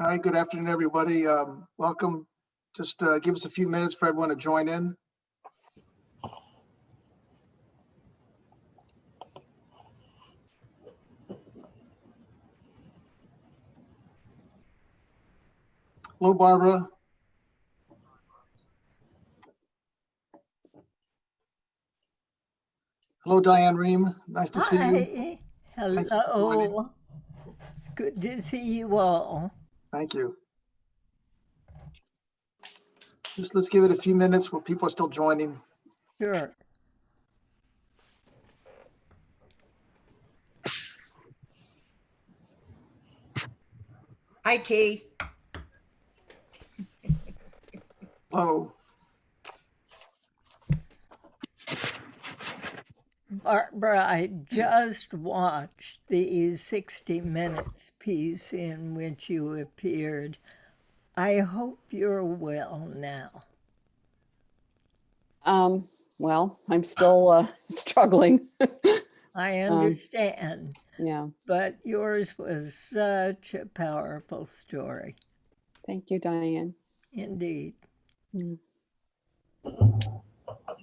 Hi, good afternoon, everybody. Welcome. Just give us a few minutes for everyone to join in. Hello, Barbara. Hello, Diane Rehm. Nice to see you. Hi. Thank you for joining. Hello. It's good to see you all. Thank you. Just let's give it a few minutes while people are still joining. Sure. Hi, T. Hello. Barbara, I just watched the 60 Minutes piece in which you appeared. I hope you're well now. Well, I'm still struggling. I understand. Yeah. But yours was such a powerful story. Thank you, Diane. Indeed.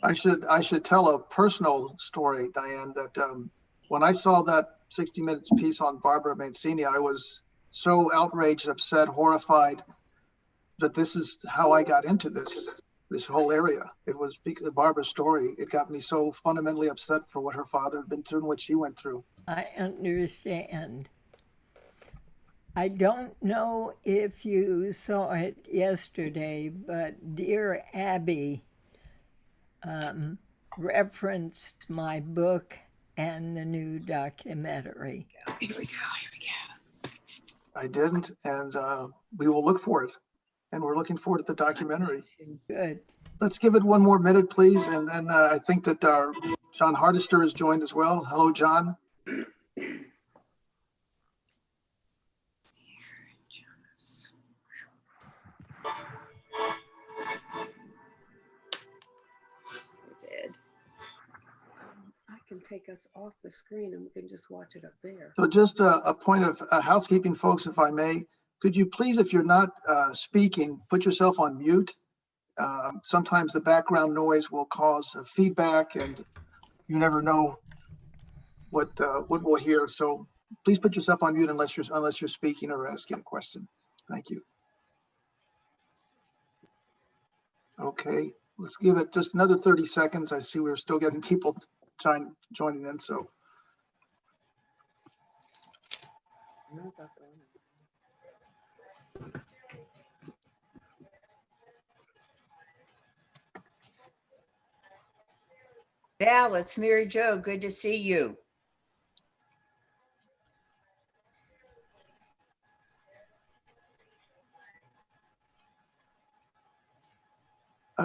I should tell a personal story, Diane, that when I saw that 60 Minutes piece on Barbara Mancini, I was so outraged, upset, horrified that this is how I got into this whole area. It was because of Barbara's story. It got me so fundamentally upset for what her father had been through and what she went through. I understand. I don't know if you saw it yesterday, but Dear Abby referenced my book and the new documentary. Here we go. I didn't, and we will look for it. And we're looking forward to the documentary. Good. Let's give it one more minute, please. And then I think that our John Hardister has joined as well. Hello, John. Ed. I can take us off the screen and we can just watch it up there. So just a point of housekeeping, folks, if I may. Could you please, if you're not speaking, put yourself on mute? Sometimes the background noise will cause feedback, and you never know what we'll hear. So please put yourself on mute unless you're speaking or asking a question. Thank you. Okay, let's give it just another 30 seconds. I see we're still getting people joining in. So. Val, it's Mary Jo. Good to see you.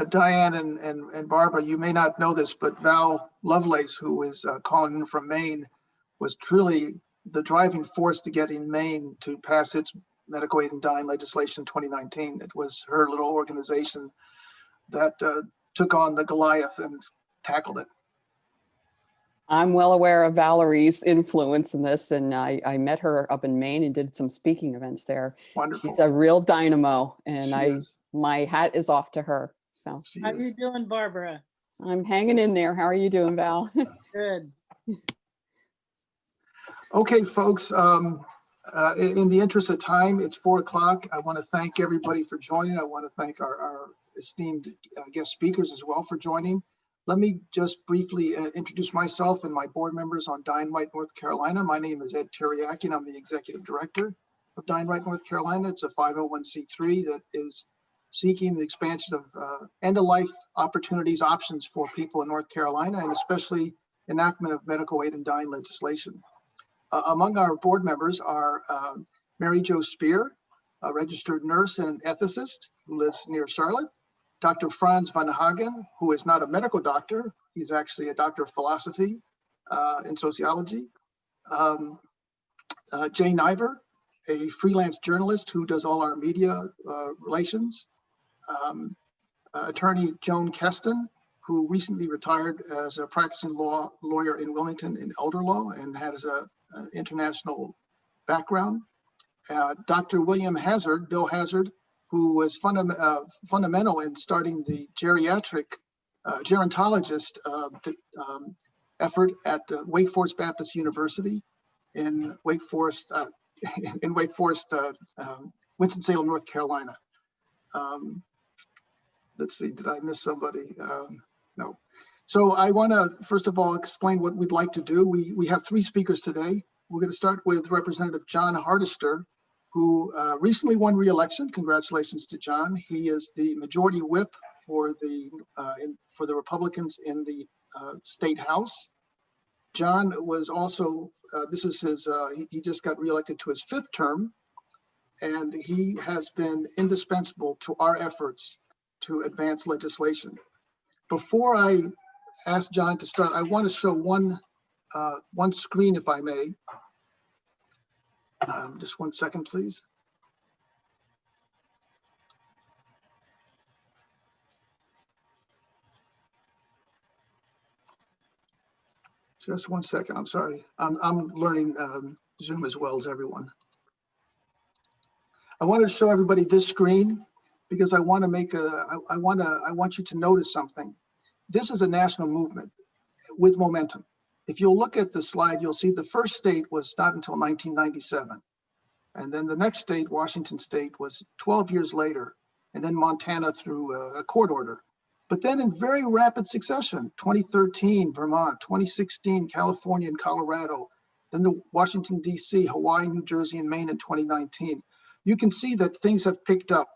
Diane and Barbara, you may not know this, but Val Lovelace, who is calling in from Maine, was truly the driving force to getting Maine to pass its medical aid and dying legislation in 2019. It was her little organization that took on the Goliath and tackled it. I'm well aware of Valerie's influence in this, and I met her up in Maine and did some speaking events there. Wonderful. She's a real dynamo, and She my hat is off to her. So how are you doing, Barbara? I'm hanging in there. How are you doing, Val? Good. Okay, folks. In the interest of time, it's 4 o'clock. I want to thank everybody for joining. I want to thank our esteemed guest speakers as well for joining. Let me just briefly introduce myself and my board members on Dyne Right North Carolina. My name is Ed Turiaki, and I'm the executive director of Dyne Right North Carolina. It's a 501c3 that is seeking the expansion of end-of-life opportunities, options for people in North Carolina, and especially enactment of medical aid and dying legislation. Among our board members are Mary Jo Spear, a registered nurse and an ethicist who lives near Charlotte. Dr. Franz van Hagen, who is not a medical doctor. He's actually a doctor of philosophy and sociology. Jane Iver, a freelance journalist who does all our media relations. Attorney Joan Keston, who recently retired as a practicing lawyer in Wilmington in elder law and has an international background. Dr. William Hazard, Bill Hazard, who was fundamental in starting the gerontologist effort at Wake Forest Baptist University in Wake Forest, Winston-Salem, North Carolina. Let's see, did I miss somebody? No. So I want to, first of all, explain what we'd like to do. We have 3 speakers today. We're going to start with Representative John Hardister, who recently won re-election. Congratulations to John. He is the majority whip for the Republicans in the State House. John was also, this is his, he just got re-elected to his 5th term, and he has been indispensable to our efforts to advance legislation. Before I ask John to start, I want to show one screen, if I may. Just 1 second, please. Just 1 second. I'm sorry. I'm learning Zoom as well as everyone. I wanted to show everybody this screen because I want to make I want you to notice something. This is a national movement with momentum. If you'll look at the slide, you'll see the first state was not until 1997. And then the next state, Washington State, was 12 years later, and then Montana through a court order. But then in very rapid succession, 2013, Vermont, 2016, California and Colorado, then the Washington, D.C., Hawaii, New Jersey, and Maine in 2019. You can see that things have picked up.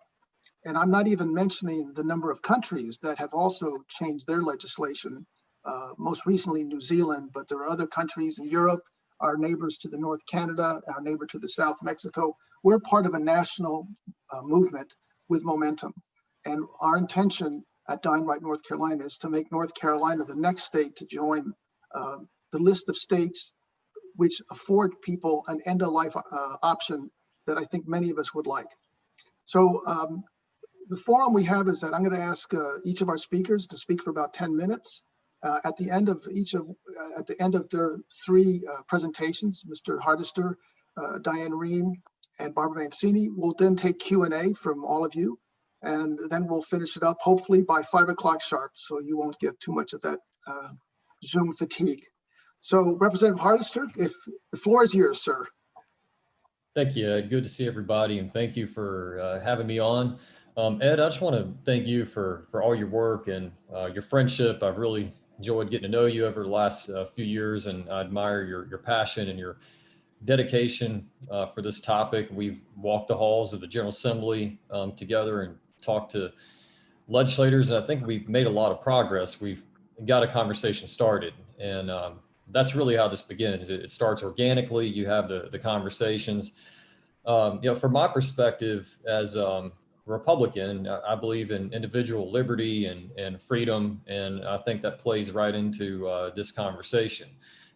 And I'm not even mentioning the number of countries that have also changed their legislation, most recently New Zealand, but there are other countries in Europe, our neighbors to the north, Canada, our neighbor to the south, Mexico. We're part of a national movement with momentum. And our intention at Diane, North Carolina is to make North Carolina the next state to join the list of states which afford people an end-of-life option that I think many of us would like. So the forum we have is that I'm going to ask each of our speakers to speak for about 10 minutes. At the end of their 3 presentations, Mr. Hardister, Diane Rehm, and Barbara Mancini will then take Q&A from all of you, and then we'll finish it up hopefully by 5 o'clock sharp, so you won't get too much of that Zoom fatigue. So Representative Hardister, if the floor is yours, sir. Thank you. Good to see everybody, and thank you for having me on. Ed, I just want to thank you for all your work and your friendship. I've really enjoyed getting to know you over the last few years, and I admire your passion and your dedication for this topic. We've walked the halls of the General Assembly together and talked to legislators, and I think we've made a lot of progress. We've got a conversation started, and that's really how this begins. It starts organically. You have the conversations. From my perspective as Republican, I believe in individual liberty and freedom, and I think that plays right into this conversation.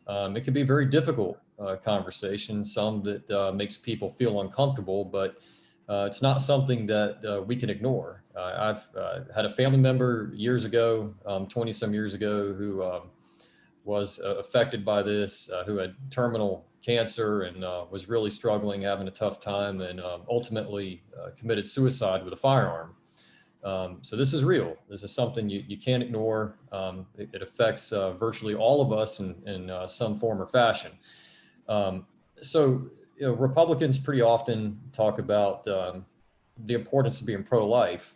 It can be a very difficult conversation, some that makes people feel uncomfortable, but it's not something that we can ignore. I've had a family member years ago, 20 some years ago, who was affected by this, who had terminal cancer and was really struggling, having a tough time, and ultimately committed suicide with a firearm. So this is real. This is something you can't ignore. It affects virtually all of us in some form or fashion. Republicans pretty often talk about the importance of being pro-life.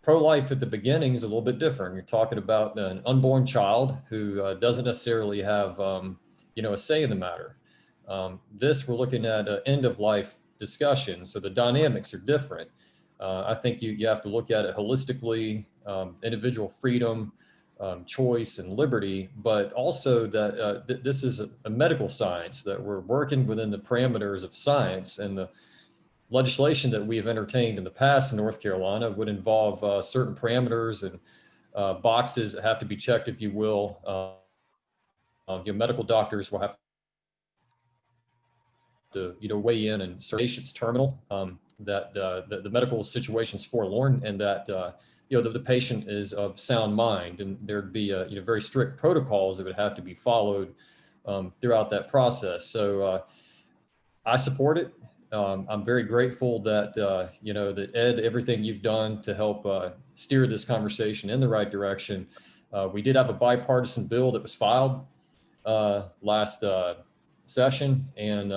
Pro-life at the beginning is a little bit different. You're talking about an unborn child who doesn't necessarily have a say in the matter. We're looking at an end-of-life discussion, so the dynamics are different. I think you have to look at it holistically, individual freedom, choice, and liberty, but also that this is a medical science, that we're working within the parameters of science, and the legislation that we have entertained in the past in North Carolina would involve certain parameters and boxes that have to be checked, if you will. Medical doctors will have to weigh in, and certain patients terminal, that the medical situation is forlorn, and that the patient is of sound mind, and there'd be very strict protocols that would have to be followed throughout that process. So I support it. I'm very grateful that, you know, that Ed, everything you've done to help steer this conversation in the right direction. We did have a bipartisan bill that was filed last session, and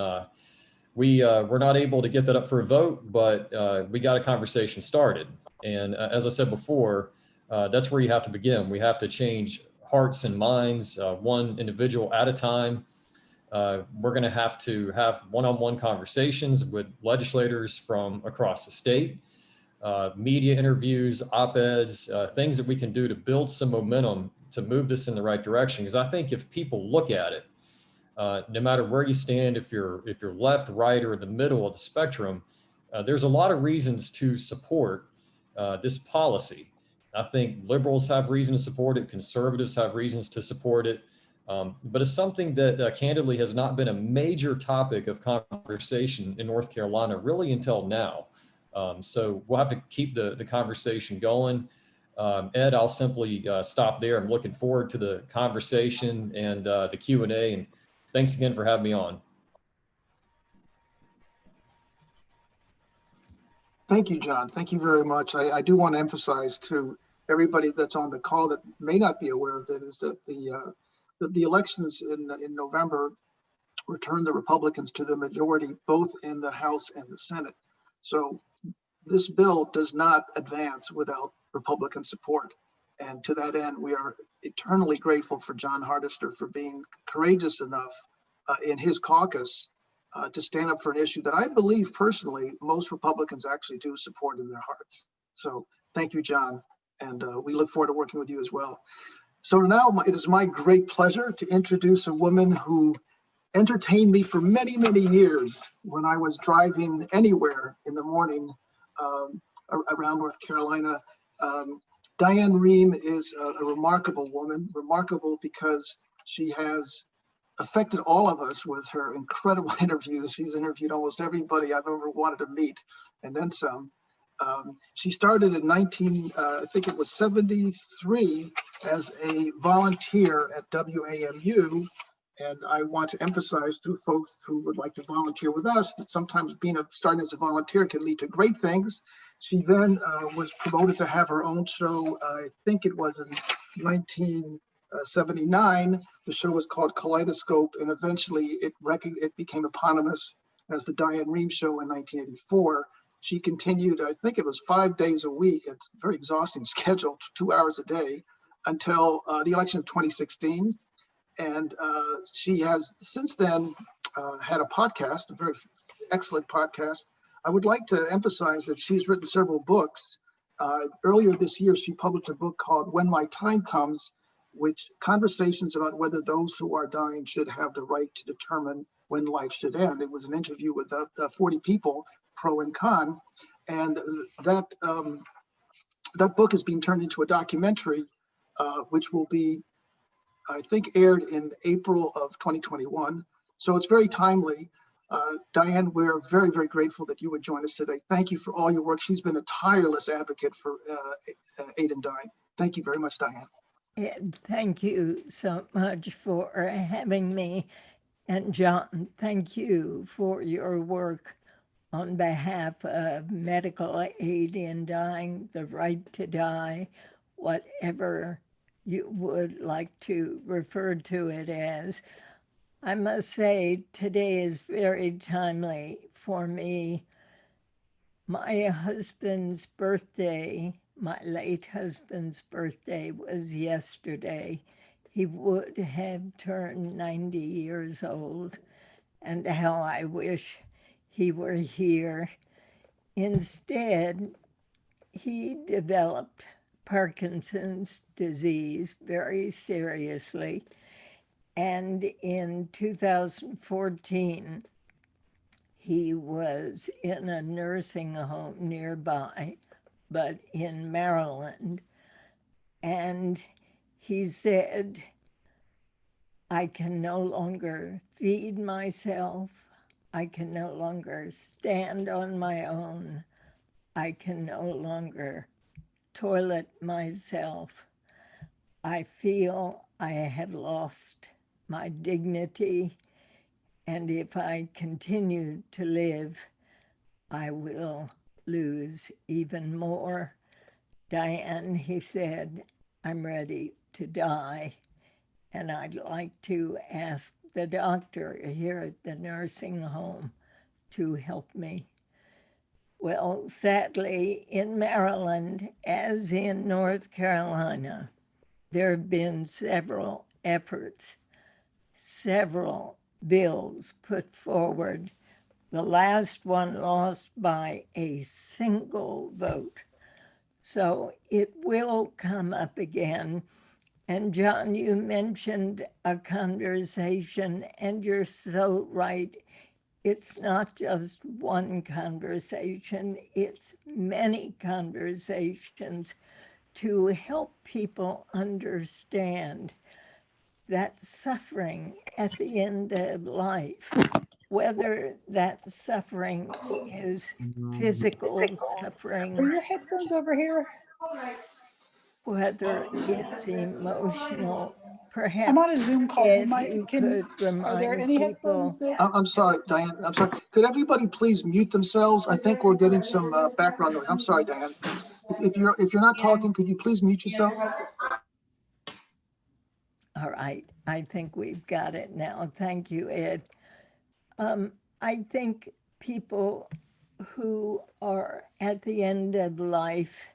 we were not able to get that up for a vote, but we got a conversation started. And as I said before, that's where you have to begin. We have to change hearts and minds, one individual at a time. We're going to have one-on-one conversations with legislators from across the state, media interviews, op-eds, things that we can do to build some momentum to move this in the right direction. Because I think if people look at it, no matter where you stand, if you're left, right, or in the middle of the spectrum, there's a lot of reasons to support this policy. I think liberals have reason to support it. Conservatives have reasons to support it. But it's something that candidly has not been a major topic of conversation in North Carolina really until now. So we'll have to keep the conversation going. Ed, I'll simply stop there. I'm looking forward to the conversation and the Q&A. And thanks again for having me on. Thank you, John. Thank you very much. I do want to emphasize to everybody that's on the call that may not be aware of it is that the elections in November returned the Republicans to the majority, both in the House and the Senate. So this bill does not advance without Republican support. And to that end, we are eternally grateful for John Hardister for being courageous enough in his caucus to stand up for an issue that I believe personally most Republicans actually do support in their hearts. So thank you, John. And we look forward to working with you as well. So now it is my great pleasure to introduce a woman who entertained me for many, many years when I was driving anywhere in the morning around North Carolina. Diane Rehm is a remarkable woman, remarkable because she has affected all of us with her incredible interviews. She's interviewed almost everybody I've ever wanted to meet, and then some. She started in I think it was 73 as a volunteer at WAMU. And I want to emphasize to folks who would like to volunteer with us that sometimes starting as a volunteer can lead to great things. She then was promoted to have her own show. I think it was in 1979. The show was called Kaleidoscope, and eventually it became eponymous as the Diane Rehm Show in 1984. She continued, I think it was 5 days a week. It's a very exhausting schedule, 2 hours a day, until the election of 2016. And she has since then had a podcast, a very excellent podcast. I would like to emphasize that she's written several books. Earlier this year, she published a book called When My Time Comes, which conversations about whether those who are dying should have the right to determine when life should end. It was an interview with 40 people, pro and con. And that book is being turned into a documentary, which will be, I think, aired in April of 2021. So it's very timely. Diane, we're very, very grateful that you would join us today. Thank you for all your work. She's been a tireless advocate for Aid and Dying. Thank you very much, Diane. Ed, thank you so much for having me. And John, thank you for your work on behalf of medical aid in dying, the right to die, whatever you would like to refer to it as. I must say, today is very timely for me. My husband's birthday, my late husband's birthday, was yesterday. He would have turned 90 years old, and how I wish he were here. Instead, he developed Parkinson's disease very seriously. And in 2014, he was in a nursing home nearby, but in Maryland. And he said, I can no longer feed myself. I can no longer stand on my own. I can no longer toilet myself. I feel I have lost my dignity, and if I continue to live, I will lose even more. Diane, he said, I'm ready to die, and I'd like to ask the doctor here at the nursing home to help me. Well, sadly, in Maryland, as in North Carolina, there have been several efforts, several bills put forward. The last one lost by a single vote. So it will come up again. And John, you mentioned a conversation, and you're so right. It's not just one conversation, it's many conversations to help people understand that suffering at the end of life, whether that suffering is physical Are suffering, your headphones over here? whether it's emotional. I'm on a Perhaps, Zoom call. Ed, you could Are there remind any people. headphones that? I'm sorry, Diane. I'm sorry. Could everybody please mute themselves? I think we're getting some background noise. I'm sorry, Diane. If you're not talking, could you please mute yourself? All right, I think we've got it now. Thank you, Ed. I think people who are at the end of life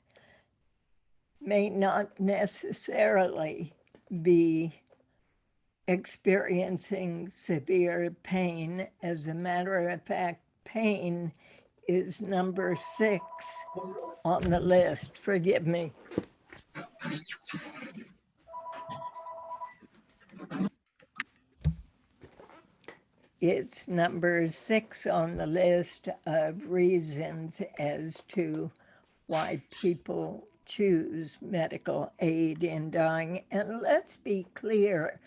may not necessarily be experiencing severe pain. As a matter of fact, pain is number 6 on the list. Forgive me. It's number 6 on the list of reasons as to why people choose medical aid in dying. And let's be clear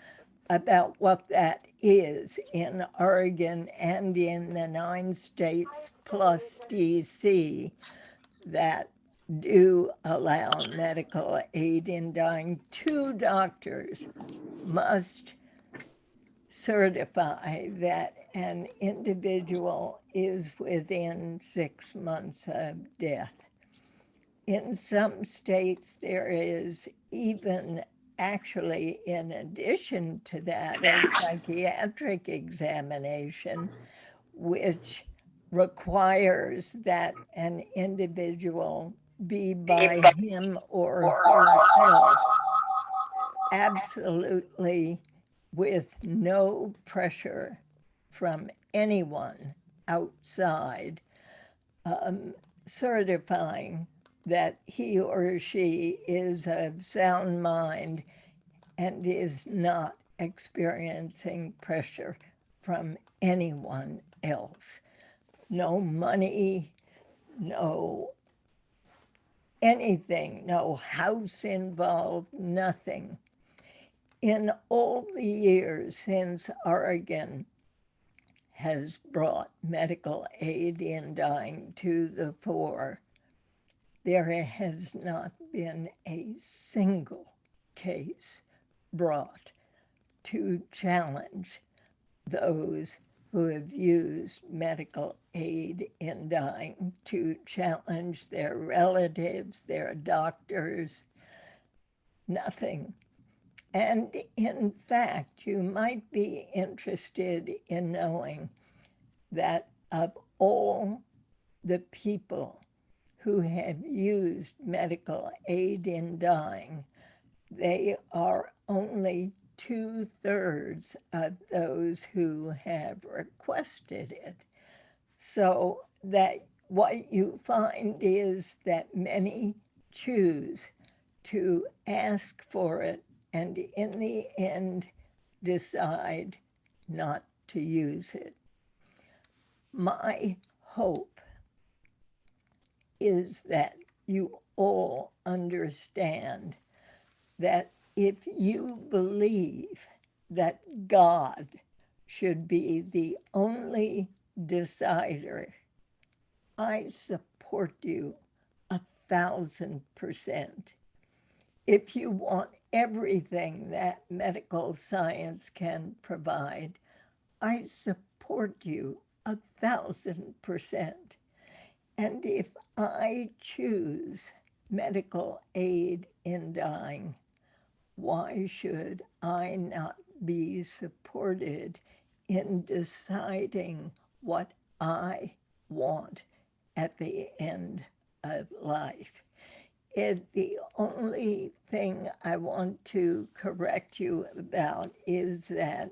about what that is in Oregon and in the 9 states plus DC that do allow medical aid in dying. 2 doctors must certify that an individual is within 6 months of death. In some states, there is even actually, in addition to that, a psychiatric examination, which requires that an individual be by him or herself absolutely with no pressure from anyone outside, certifying that he or she is of sound mind and is not experiencing pressure from anyone else. No money, no anything, no house involved, nothing. In all the years since Oregon has brought medical aid in dying to the fore, there has not been a single case brought to challenge those who have used medical aid in dying, to challenge their relatives, their doctors, nothing. And in fact, you might be interested in knowing that of all the people who have used medical aid in dying, they are only 2/3 of those who have requested it. So that what you find is that many choose to ask for it and in the end decide not to use it. My hope is that you all understand that if you believe that God should be the only decider, I support you 1,000%. If you want everything that medical science can provide, I support you 1,000%. And if I choose medical aid in dying, why should I not be supported in deciding what I want at the end of life? The only thing I want to correct you about is that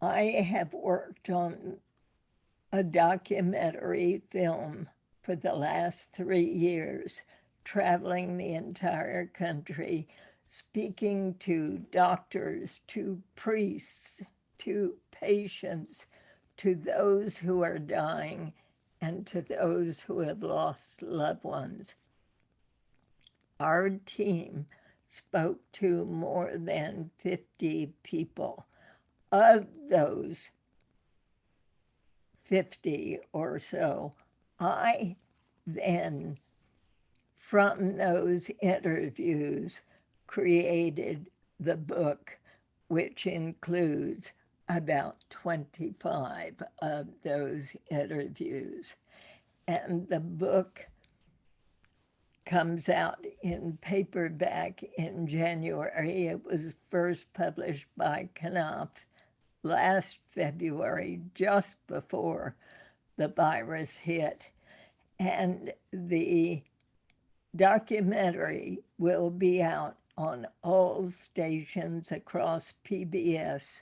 I have worked on a documentary film for the last 3 years, traveling the entire country, speaking to doctors, to priests, to patients, to those who are dying, and to those who have lost loved ones. Our team spoke to more than 50 people. Of those 50 or so, I then, from those interviews, created the book, which includes about 25 of those interviews. And the book comes out in paperback in January. It was first published by Knopf last February, just before the virus hit. And the documentary will be out on all stations across PBS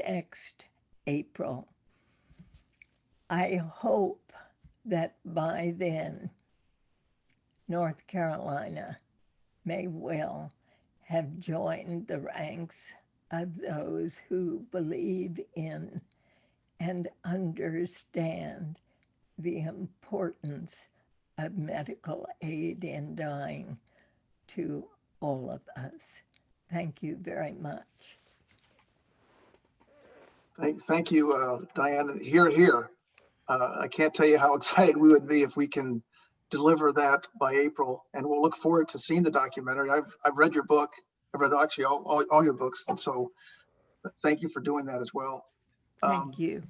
next April. I hope that by then, North Carolina may well have joined the ranks of those who believe in and understand the importance of medical aid in dying to all of us. Thank you very much. Thank you, Diane. Here. I can't tell you how excited we would be if we can deliver that by April, and we'll look forward to seeing the documentary. I've read your book. I've read actually all your books, and so thank you for doing that as well. Thank you.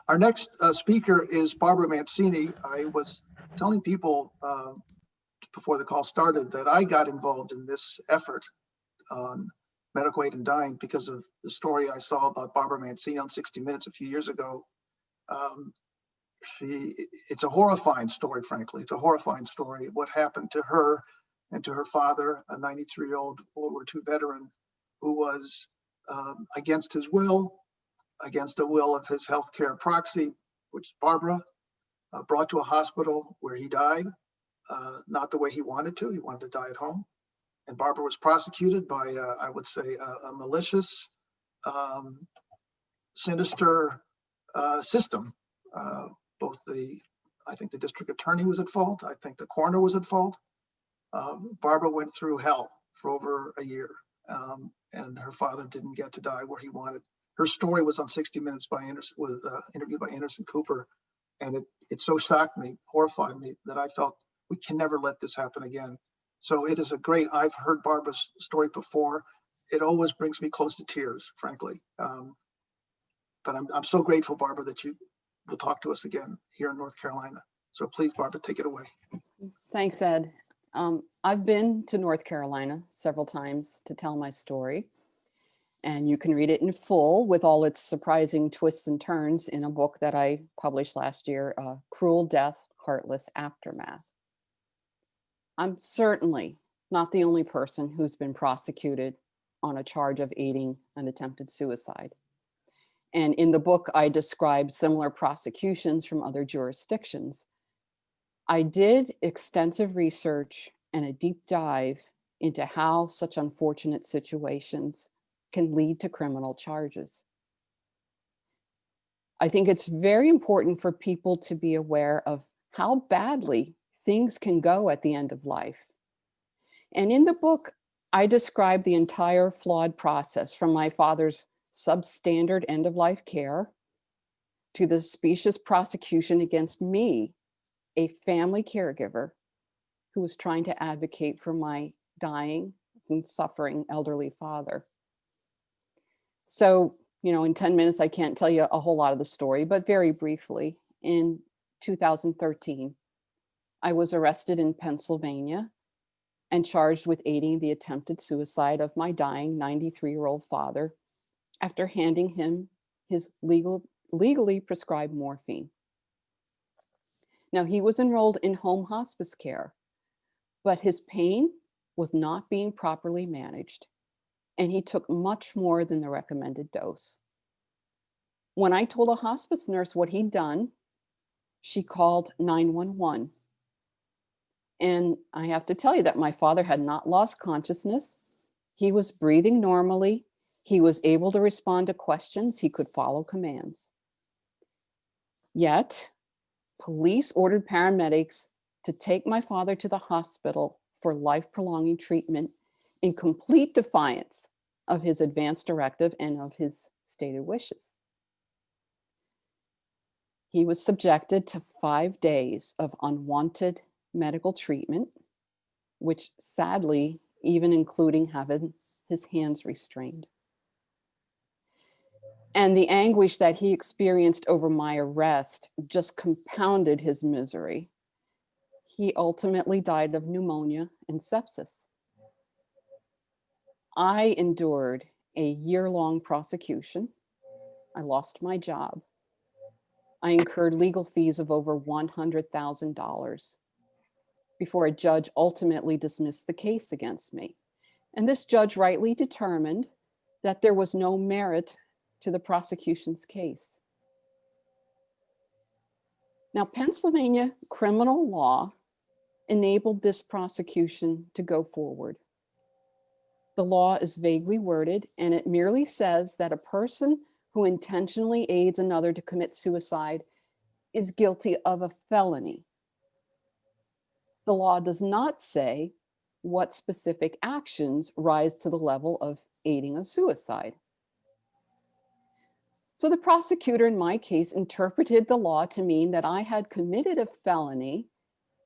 Our next speaker is Barbara Mancini. I was telling people before the call started that I got involved in this effort on medical aid in dying because of the story I saw about Barbara Mancini on 60 Minutes a few years ago. It's a horrifying story, frankly. It's a horrifying story. What happened to her and to her father, a 93-year-old World War II veteran who was against his will, against the will of his healthcare proxy, which Barbara, brought to a hospital where he died, not the way he wanted to. He wanted to die at home. And Barbara was prosecuted by, I would say, a malicious, sinister system. I think the district attorney was at fault. I think the coroner was at fault. Barbara went through hell for over a year, and her father didn't get to die where he wanted. Her story was on 60 Minutes by Anderson, with interviewed by Anderson Cooper, and it so shocked me, horrified me, that I felt we can never let this happen again. So it is I've heard Barbara's story before. It always brings me close to tears, frankly. But I'm so grateful, Barbara, that you will talk to us again here in North Carolina. So please, Barbara, take it away. Thanks, Ed. I've been to North Carolina several times to tell my story, and you can read it in full with all its surprising twists and turns in a book that I published last year, Cruel Death, Heartless Aftermath. I'm certainly not the only person who's been prosecuted on a charge of aiding an attempted suicide. And in the book, I describe similar prosecutions from other jurisdictions. I did extensive research and a deep dive into how such unfortunate situations can lead to criminal charges. I think it's very important for people to be aware of how badly things can go at the end of life. And in the book, I describe the entire flawed process from my father's substandard end-of-life care to the specious prosecution against me, a family caregiver who was trying to advocate for my dying and suffering elderly father. So, in 10 minutes, I can't tell you a whole lot of the story, but very briefly, in 2013, I was arrested in Pennsylvania and charged with aiding the attempted suicide of my dying 93-year-old father after handing him his legally prescribed morphine. Now, he was enrolled in home hospice care, but his pain was not being properly managed, and he took much more than the recommended dose. When I told a hospice nurse what he'd done, she called 911. And I have to tell you that my father had not lost consciousness. He was breathing normally. He was able to respond to questions. He could follow commands. Yet, police ordered paramedics to take my father to the hospital for life-prolonging treatment in complete defiance of his advance directive and of his stated wishes. He was subjected to 5 days of unwanted medical treatment, which sadly, even including having his hands restrained. And the anguish that he experienced over my arrest just compounded his misery. He ultimately died of pneumonia and sepsis. I endured a year-long prosecution. I lost my job. I incurred legal fees of over $100,000 before a judge ultimately dismissed the case against me. And this judge rightly determined that there was no merit to the prosecution's case. Now, Pennsylvania criminal law enabled this prosecution to go forward. The law is vaguely worded, and it merely says that a person who intentionally aids another to commit suicide is guilty of a felony. The law does not say what specific actions rise to the level of aiding a suicide. So the prosecutor in my case interpreted the law to mean that I had committed a felony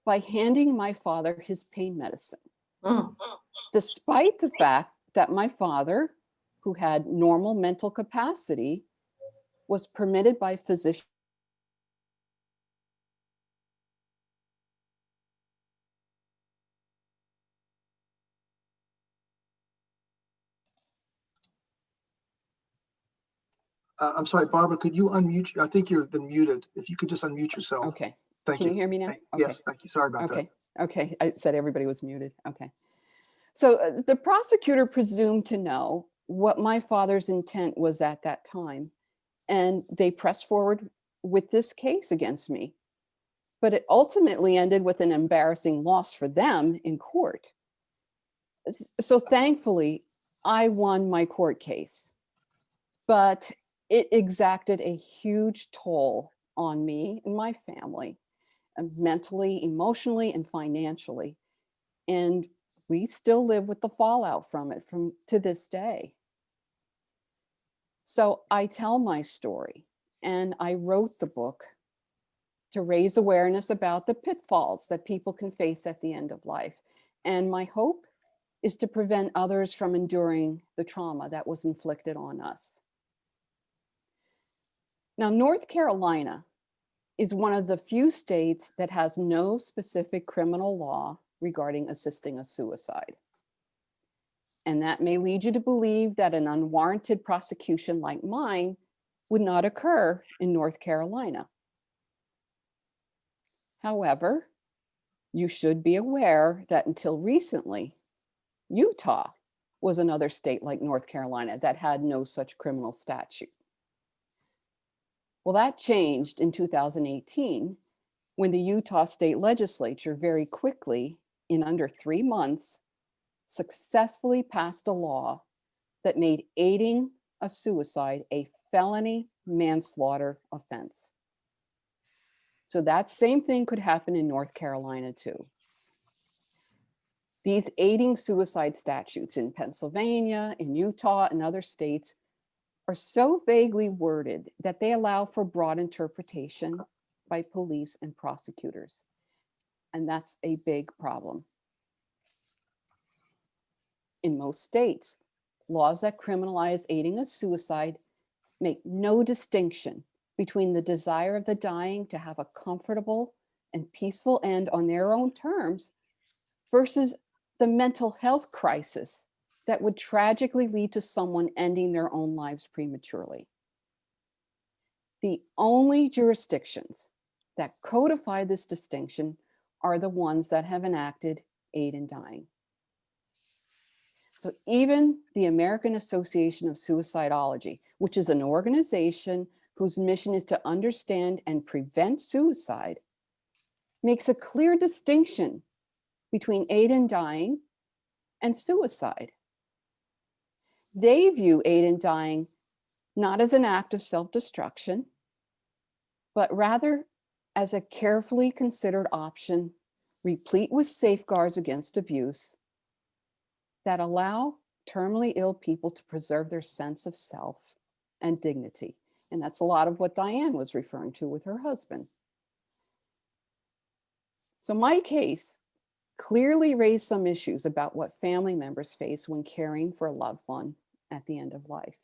by handing my father his pain medicine, despite the fact that my father, who had normal mental capacity, was permitted by physicians I'm sorry, Barbara, could you unmute? I think you've been muted. If you could just unmute yourself. Okay. Thank Can you. you hear me now? Yes, thank you. Sorry about that. Okay. Okay. I said everybody was muted. Okay. So the prosecutor presumed to know what my father's intent was at that time, and they pressed forward with this case against me. But it ultimately ended with an embarrassing loss for them in court. So thankfully, I won my court case, but it exacted a huge toll on me and my family, mentally, emotionally, and financially. And we still live with the fallout from it to this day. So I tell my story, and I wrote the book to raise awareness about the pitfalls that people can face at the end of life. And my hope is to prevent others from enduring the trauma that was inflicted on us. Now, North Carolina is one of the few states that has no specific criminal law regarding assisting a suicide. And that may lead you to believe that an unwarranted prosecution like mine would not occur in North Carolina. However, you should be aware that until recently, Utah was another state like North Carolina that had no such criminal statute. Well, that changed in 2018 when the Utah state legislature very quickly, in under 3 months, successfully passed a law that made aiding a suicide a felony manslaughter offense. So that same thing could happen in North Carolina too. These aiding suicide statutes in Pennsylvania, in Utah, and other states are so vaguely worded that they allow for broad interpretation by police and prosecutors. And that's a big problem. In most states, laws that criminalize aiding a suicide make no distinction between the desire of the dying to have a comfortable and peaceful end on their own terms versus the mental health crisis that would tragically lead to someone ending their own lives prematurely. The only jurisdictions that codify this distinction are the ones that have enacted aid in dying. So even the American Association of Suicidology, which is an organization whose mission is to understand and prevent suicide, makes a clear distinction between aid in dying and suicide. They view aid in dying not as an act of self-destruction, but rather as a carefully considered option, replete with safeguards against abuse, that allow terminally ill people to preserve their sense of self and dignity. And that's a lot of what Diane was referring to with her husband. So my case clearly raised some issues about what family members face when caring for a loved one at the end of life.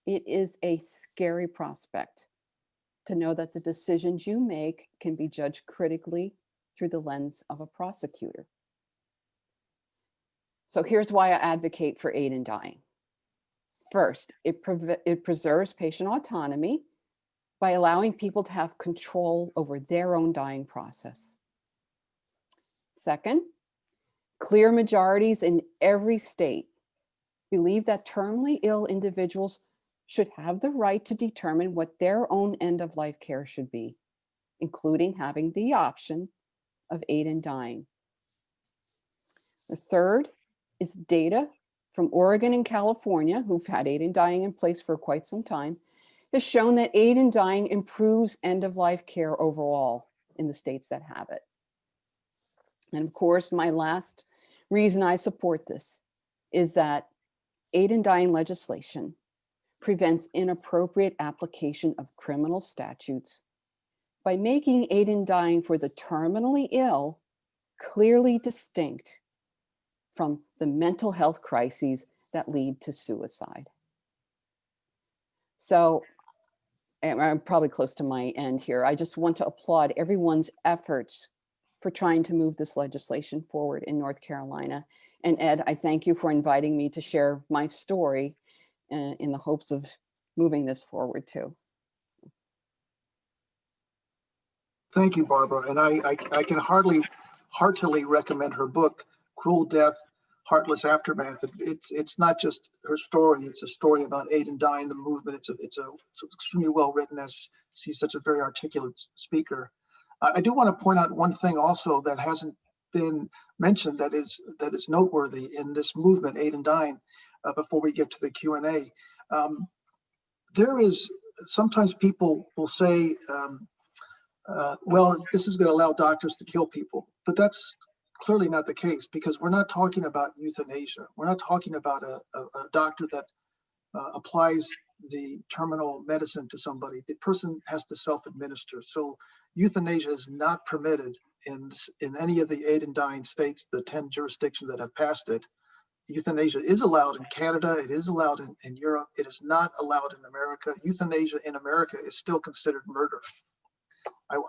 It is a scary prospect to know that the decisions you make can be judged critically through the lens of a prosecutor. So here's why I advocate for aid in dying. First, it preserves patient autonomy by allowing people to have control over their own dying process. Second, clear majorities in every state believe that terminally ill individuals should have the right to determine what their own end-of-life care should be, including having the option of aid in dying. The third is data from Oregon and California, who've had aid in dying in place for quite some time, has shown that aid in dying improves end-of-life care overall in the states that have it. And of course, my last reason I support this is that aid in dying legislation prevents inappropriate application of criminal statutes by making aid in dying for the terminally ill clearly distinct from the mental health crises that lead to suicide. So I'm probably close to my end here. I just want to applaud everyone's efforts for trying to move this legislation forward in North Carolina. And Ed, I thank you for inviting me to share my story in the hopes of moving this forward too. Thank you, Barbara. And I can heartily recommend her book, Cruel Death, Heartless Aftermath. It's not just her story, it's a story about aid in dying, the movement. It's extremely well written, as she's such a very articulate speaker. I do want to point out one thing also that hasn't been mentioned that is noteworthy in this movement, aid in dying, before we get to the Q&A. There is, sometimes people will say, well, this is going to allow doctors to kill people, but that's clearly not the case, because we're not talking about euthanasia. We're not talking about a doctor that applies the terminal medicine to somebody. The person has to self-administer. So euthanasia is not permitted in any of the aid in dying states, the 10 jurisdictions that have passed it. Euthanasia is allowed in Canada. It is allowed in Europe. It is not allowed in America. Euthanasia in America is still considered murder.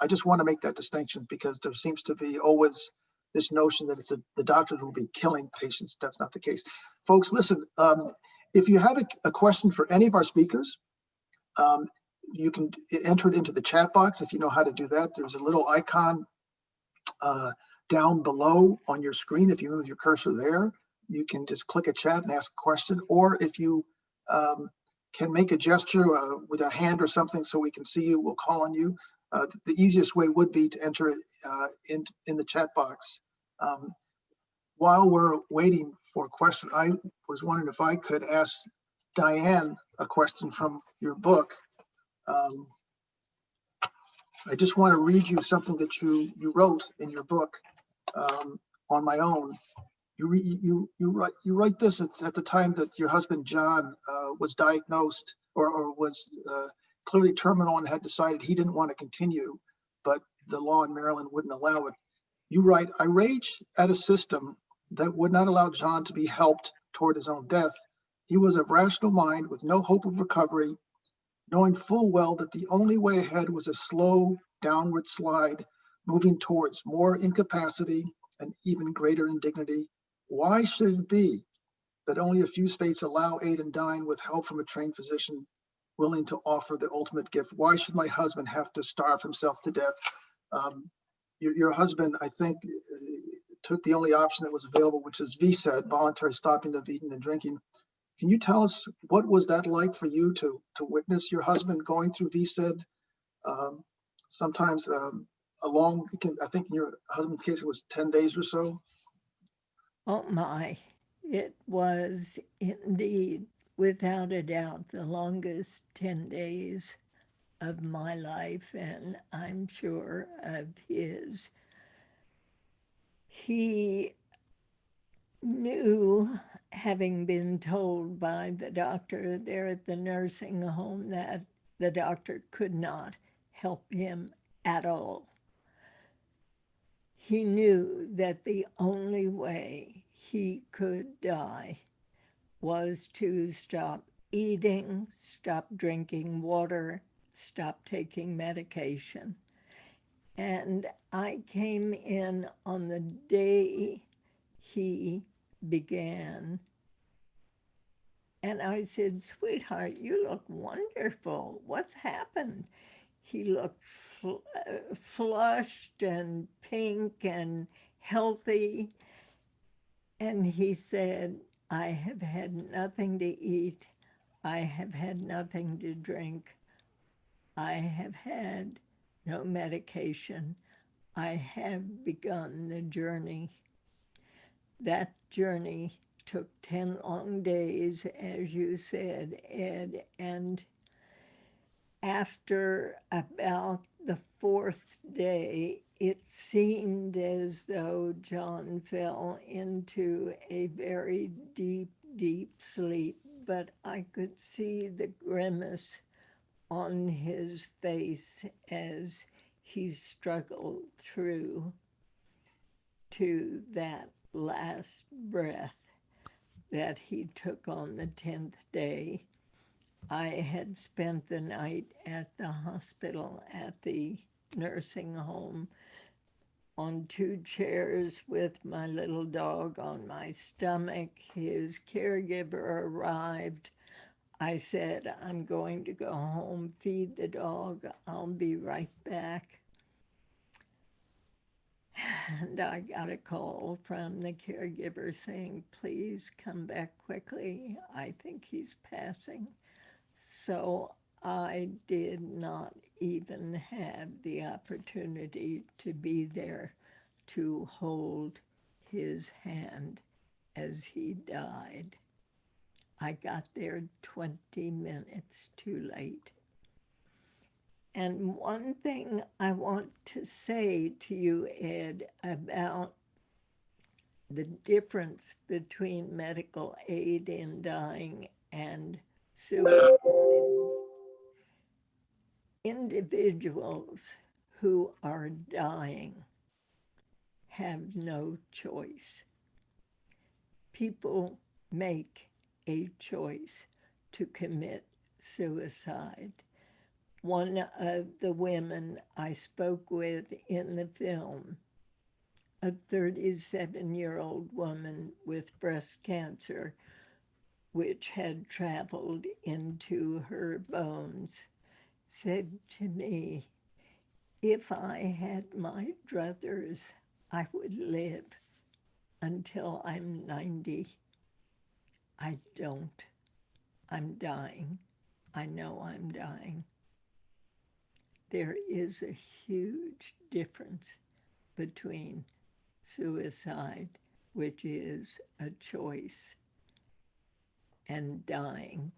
I just want to make that distinction, because there seems to be always this notion that it's the doctor who will be killing patients. That's not the case. Folks, listen, if you have a question for any of our speakers, you can enter it into the chat box if you know how to do that. There's a little icon down below on your screen. If you move your cursor there, you can just click a chat and ask a question. Or if you can make a gesture with a hand or something so we can see you, we'll call on you. The easiest way would be to enter it in the chat box. While we're waiting for a question, I was wondering if I could ask Diane a question from your book. I just want to read you something that you wrote in your book on my own. You write this at the time that your husband John was diagnosed or was clearly terminal and had decided he didn't want to continue, but the law in Maryland wouldn't allow it. You write, "I rage at a system that would not allow John to be helped toward his own death. He was of rational mind with no hope of recovery. knowing full well that the only way ahead was a slow downward slide, moving towards more incapacity and even greater indignity. Why should it be that only a few states allow aid in dying with help from a trained physician willing to offer the ultimate gift? Why should my husband have to starve himself to death? Your husband, I think, took the only option that was available, which is VSED, voluntary stopping of eating and drinking. Can you tell us what was that like for you to witness your husband going through VSED? Sometimes I think in your husband's case, it was 10 days or so. Oh my, it was indeed, without a doubt, the longest 10 days of my life, and I'm sure of his. He knew, having been told by the doctor there at the nursing home, that the doctor could not help him at all. He knew that the only way he could die was to stop eating, stop drinking water, stop taking medication. And I came in on the day he began. And I said, "Sweetheart, you look wonderful. What's happened?" He looked flushed and pink and healthy. And he said, "I have had nothing to eat. I have had nothing to drink. I have had no medication. I have begun the journey." That journey took 10 long days, as you said, Ed, and after about the 4th day, it seemed as though John fell into a very deep, deep sleep, but I could see the grimace on his face as he struggled through to that last breath that he took on the 10th day. I had spent the night at the hospital, at the nursing home, on 2 chairs with my little dog on my stomach. His caregiver arrived. I said, "I'm going to go home, feed the dog. I'll be right back." And I got a call from the caregiver saying, "Please come back quickly. I think he's passing." So I did not even have the opportunity to be there to hold his hand as he died. I got there 20 minutes too late. And one thing I want to say to you, Ed, about the difference between medical aid in dying and suicide. Individuals who are dying have no choice. People make a choice to commit suicide. One of the women I spoke with in the film, a 37-year-old woman with breast cancer, which had traveled into her bones, said to me, "If I had my druthers, I would live until I'm 90. I don't. I'm dying. I know I'm dying." There is a huge difference between suicide, which is a choice, and dying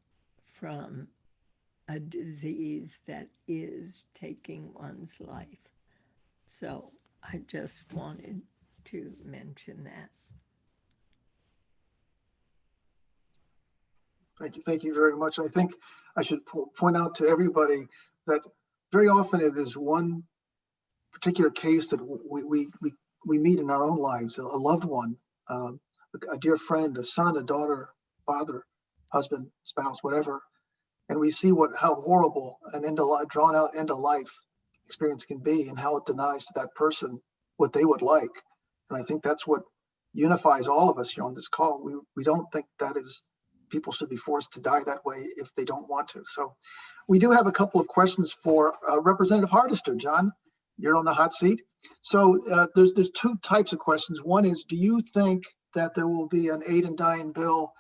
from a disease that is taking one's life. So I just wanted to mention that. Thank you very much. I think I should point out to everybody that very often it is one particular case that we meet in our own lives, a loved one, a dear friend, a son, a daughter, father, husband, spouse, whatever. and we see how horrible an drawn out end of life experience can be, and how it denies to that person what they would like. And I think that's what unifies all of us here on this call. We don't think that is, people should be forced to die that way if they don't want to. So we do have a couple of questions for Representative Hardister. John, you're on the hot seat. So there's two types of questions. One is, do you think that there will be an aid and dying bill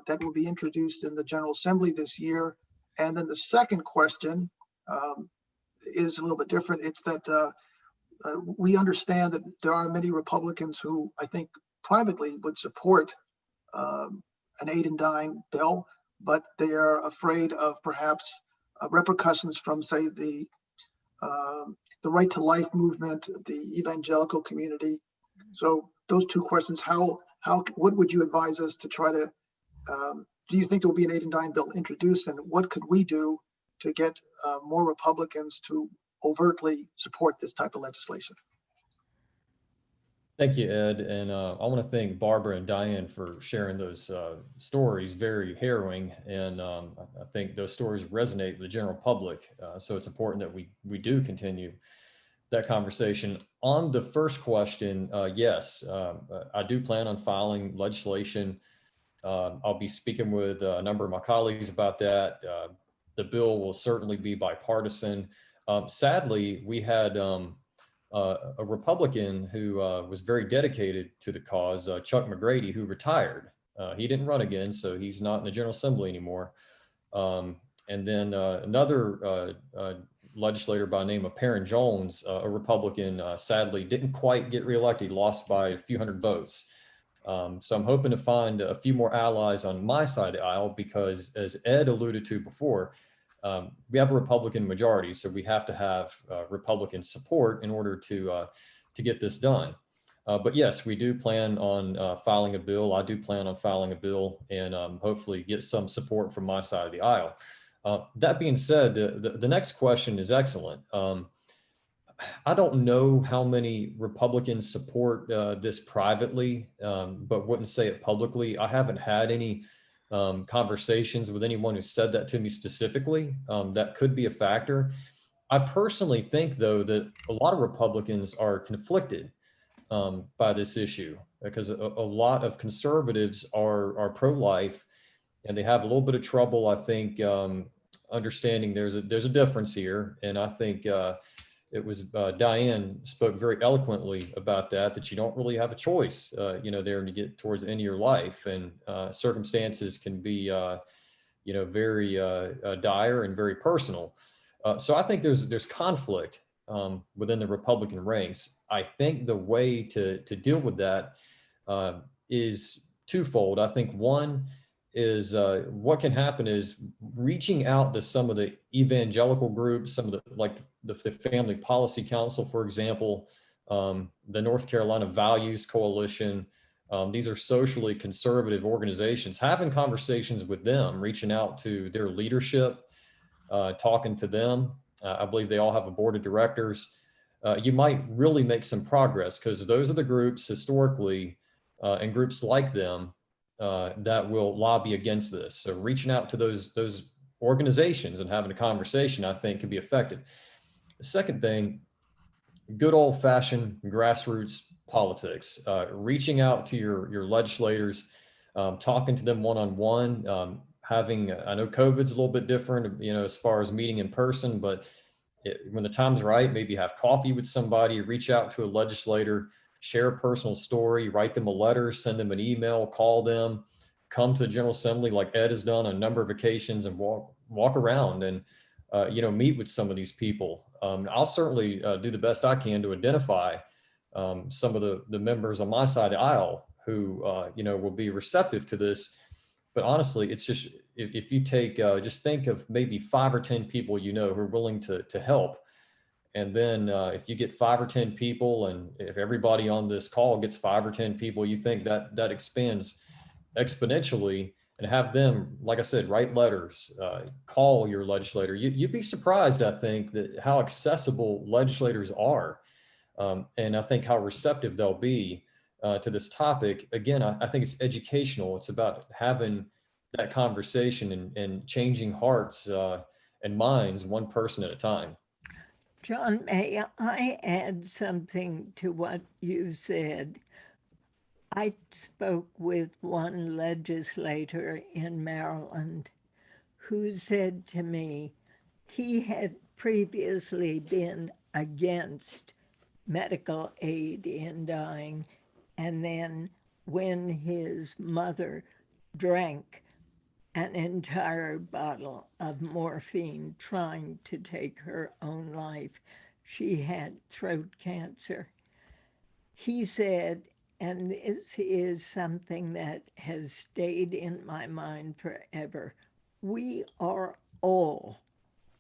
that will be introduced in the General Assembly this year? And then the second question is a little bit different. It's that we understand that there are many Republicans who I think privately would support an aid and dying bill, but they are afraid of perhaps repercussions from, say, the right to life movement, the evangelical community. So those two questions: what would you advise us to try to? Do you think there will be an aid and dying bill introduced, and what could we do to get more Republicans to overtly support this type of legislation? Thank you, Ed. And I want to thank Barbara and Diane for sharing those stories, very harrowing. And I think those stories resonate with the general public. So it's important that we do continue that conversation. On the first question, yes, I do plan on filing legislation. I'll be speaking with a number of my colleagues about that. The bill will certainly be bipartisan. Sadly, we had a Republican who was very dedicated to the cause, Chuck McGrady, who retired. He didn't run again, so he's not in the General Assembly anymore. And then another legislator by the name of Perrin Jones, a Republican, sadly didn't quite get reelected. He lost by a few hundred votes. So I'm hoping to find a few more allies on my side of the aisle, because as Ed alluded to before, we have a Republican majority, so we have to have Republican support in order to get this done. But yes, we do plan on filing a bill. I do plan on filing a bill, and hopefully get some support from my side of the aisle. That being said, the next question is excellent. I don't know how many Republicans support this privately, but wouldn't say it publicly. I haven't had any conversations with anyone who said that to me specifically. That could be a factor. I personally think, though, that a lot of Republicans are conflicted by this issue, because a lot of conservatives are pro-life, and they have a little bit of trouble, I think, understanding there's a difference here. And I think it was Diane spoke very eloquently about that you don't really have a choice, there to get towards the end of your life, and circumstances can be, very dire and very personal. So I think there's conflict within the Republican ranks. I think the way to deal with that is twofold. I think one is what can happen is reaching out to some of the evangelical groups, some of the Family Policy Council, for example, the North Carolina Values Coalition. These are socially conservative organizations. Having conversations with them, reaching out to their leadership, talking to them. I believe they all have a board of directors. You might really make some progress, because those are the groups historically and groups like them that will lobby against this. So reaching out to those organizations and having a conversation, I think, can be effective. The second thing, good old fashioned grassroots politics, reaching out to your legislators, talking to them one-on-one, I know COVID's a little bit different, as far as meeting in person, but when the time's right, maybe have coffee with somebody, reach out to a legislator, share a personal story, write them a letter, send them an email, call them, come to the General Assembly like Ed has done on a number of occasions, and walk around and meet with some of these people. I'll certainly do the best I can to identify some of the members on my side of the aisle who will be receptive to this. But honestly, it's just, if you take, just think of maybe 5 or 10 people who are willing to help. And then if you get 5 or 10 people, and if everybody on this call gets 5 or 10 people, you think that expands exponentially, and have them, like I said, write letters, call your legislator. You'd be surprised, I think, that how accessible legislators are. And I think how receptive they'll be to this topic. Again, I think it's educational. It's about having that conversation and changing hearts and minds one person at a time. John, may I add something to what you said? I spoke with one legislator in Maryland who said to me he had previously been against medical aid in dying, and then when his mother drank an entire bottle of morphine trying to take her own life, she had throat cancer. He said, and this is something that has stayed in my mind forever, we are all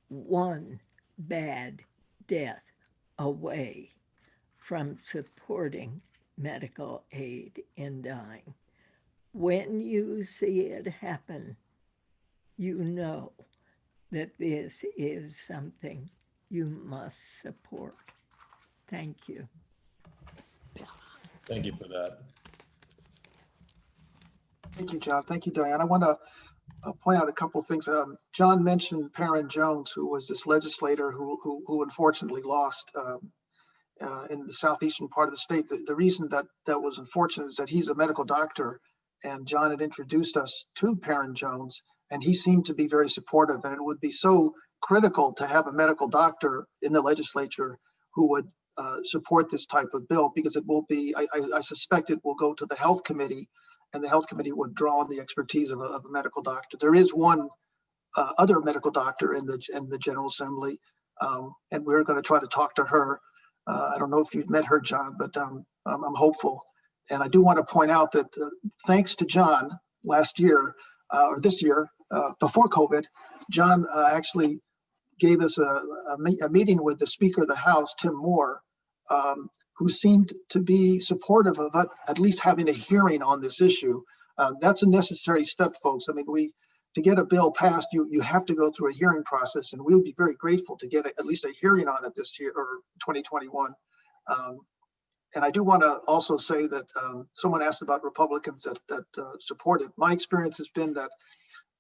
one bad death away from supporting medical aid in dying. When you see it happen, you know that this is something you must support. Thank you. Thank you for that. Thank you, John. Thank you, Diane. I want to point out a couple things. John mentioned Perrin Jones, who was this legislator who unfortunately lost in the southeastern part of the state. The reason that was unfortunate is that he's a medical doctor, and John had introduced us to Perrin Jones, and he seemed to be very supportive. And it would be so critical to have a medical doctor in the legislature who would support this type of bill, because it will be, I suspect it will go to the health committee, and the health committee would draw on the expertise of a medical doctor. There is one other medical doctor in the General Assembly, and we're going to try to talk to her. I don't know if you've met her, John, but I'm hopeful. And I do want to point out that thanks to John last year, or this year, before COVID, John actually gave us a meeting with the Speaker of the House, Tim Moore, who seemed to be supportive of at least having a hearing on this issue. That's a necessary step, folks. I mean, to get a bill passed, you have to go through a hearing process, and we'll be very grateful to get at least a hearing on it this year, or 2021. And I do want to also say that someone asked about Republicans that support it. My experience has been that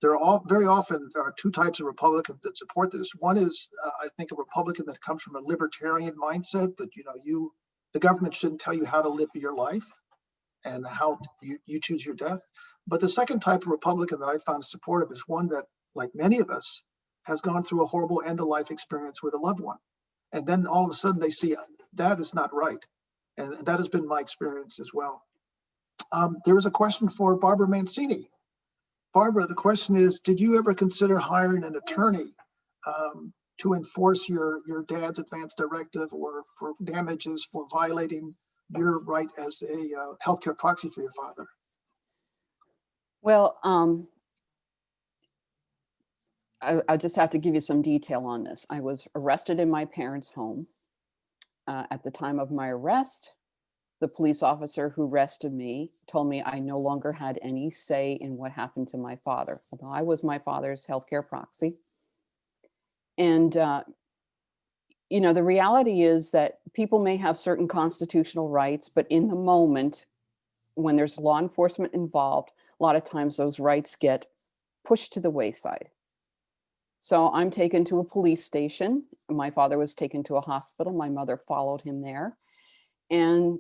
very often there are two types of Republicans that support this. One is, I think, a Republican that comes from a libertarian mindset that, the government shouldn't tell you how to live your life and how you choose your death. But the second type of Republican that I found supportive is one that, like many of us, has gone through a horrible end-of-life experience with a loved one. And then all of a sudden they see that is not right. And that has been my experience as well. There was a question for Barbara Mancini. Barbara, the question is, did you ever consider hiring an attorney to enforce your dad's advance directive, or for damages for violating your right as a healthcare proxy for your father? Well, I just have to give you some detail on this. I was arrested in my parents' home. At the time of my arrest, the police officer who arrested me told me I no longer had any say in what happened to my father, although I was my father's healthcare proxy. And, the reality is that people may have certain constitutional rights, but in the moment, when there's law enforcement involved, a lot of times those rights get pushed to the wayside. So I'm taken to a police station. My father was taken to a hospital. My mother followed him there. And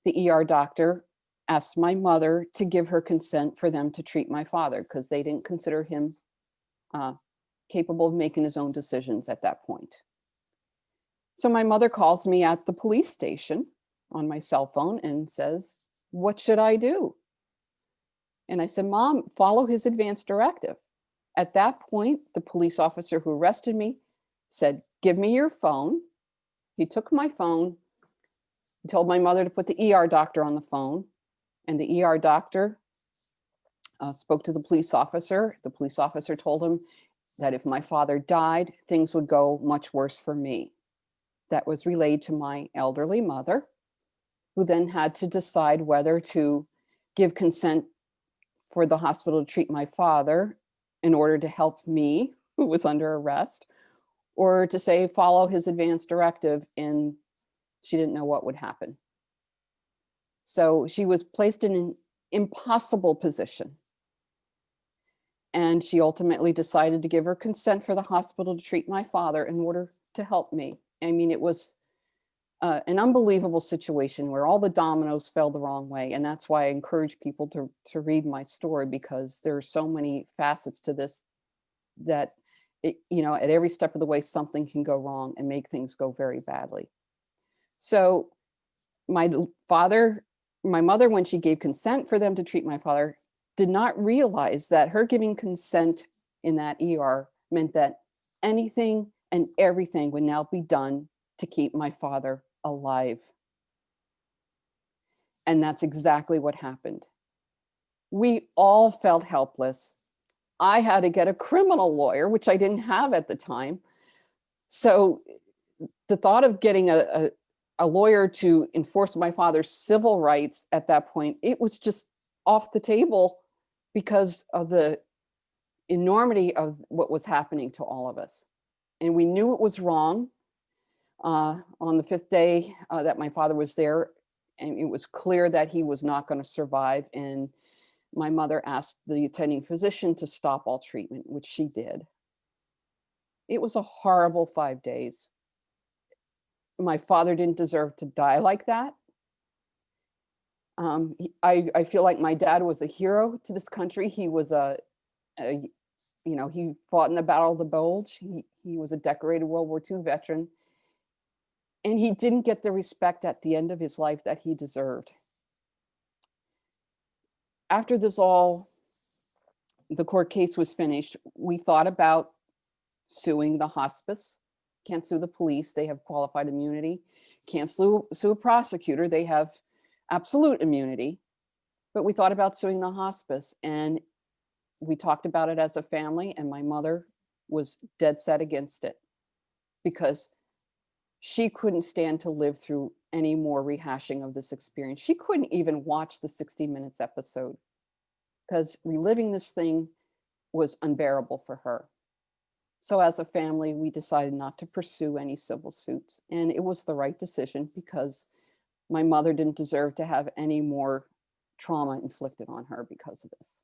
the ER doctor asked my mother to give her consent for them to treat my father, because they didn't consider him capable of making his own decisions at that point. So my mother calls me at the police station on my cell phone and says, "What should I do?" And I said, "Mom, follow his advance directive." At that point, the police officer who arrested me said, "Give me your phone." He took my phone. He told my mother to put the ER doctor on the phone, and the ER doctor spoke to the police officer. The police officer told him that if my father died, things would go much worse for me. That was relayed to my elderly mother, who then had to decide whether to give consent for the hospital to treat my father in order to help me, who was under arrest, or to say follow his advance directive, and she didn't know what would happen. So she was placed in an impossible position. And she ultimately decided to give her consent for the hospital to treat my father in order to help me. I mean, it was an unbelievable situation where all the dominoes fell the wrong way. And that's why I encourage people to read my story, because there are so many facets to this that, at every step of the way, something can go wrong and make things go very badly. So my mother, when she gave consent for them to treat my father, did not realize that her giving consent in that ER meant that anything and everything would now be done to keep my father alive. And that's exactly what happened. We all felt helpless. I had to get a criminal lawyer, which I didn't have at the time. So the thought of getting a lawyer to enforce my father's civil rights at that point, it was just off the table because of the enormity of what was happening to all of us. And we knew it was wrong. On the 5th day that my father was there, and it was clear that he was not going to survive. And my mother asked the attending physician to stop all treatment, which she did. It was a horrible 5 days. My father didn't deserve to die like that. I feel like my dad was a hero to this country. He was he fought in the Battle of the Bulge. He was a decorated World War II veteran. And he didn't get the respect at the end of his life that he deserved. After the court case was finished, we thought about suing the hospice. Can't sue the police, they have qualified immunity. Can't sue a prosecutor, they have absolute immunity. But we thought about suing the hospice, and we talked about it as a family, and my mother was dead set against it because she couldn't stand to live through any more rehashing of this experience. She couldn't even watch the 60 Minutes episode because reliving this thing was unbearable for her. So as a family, we decided not to pursue any civil suits. And it was the right decision because my mother didn't deserve to have any more trauma inflicted on her because of this.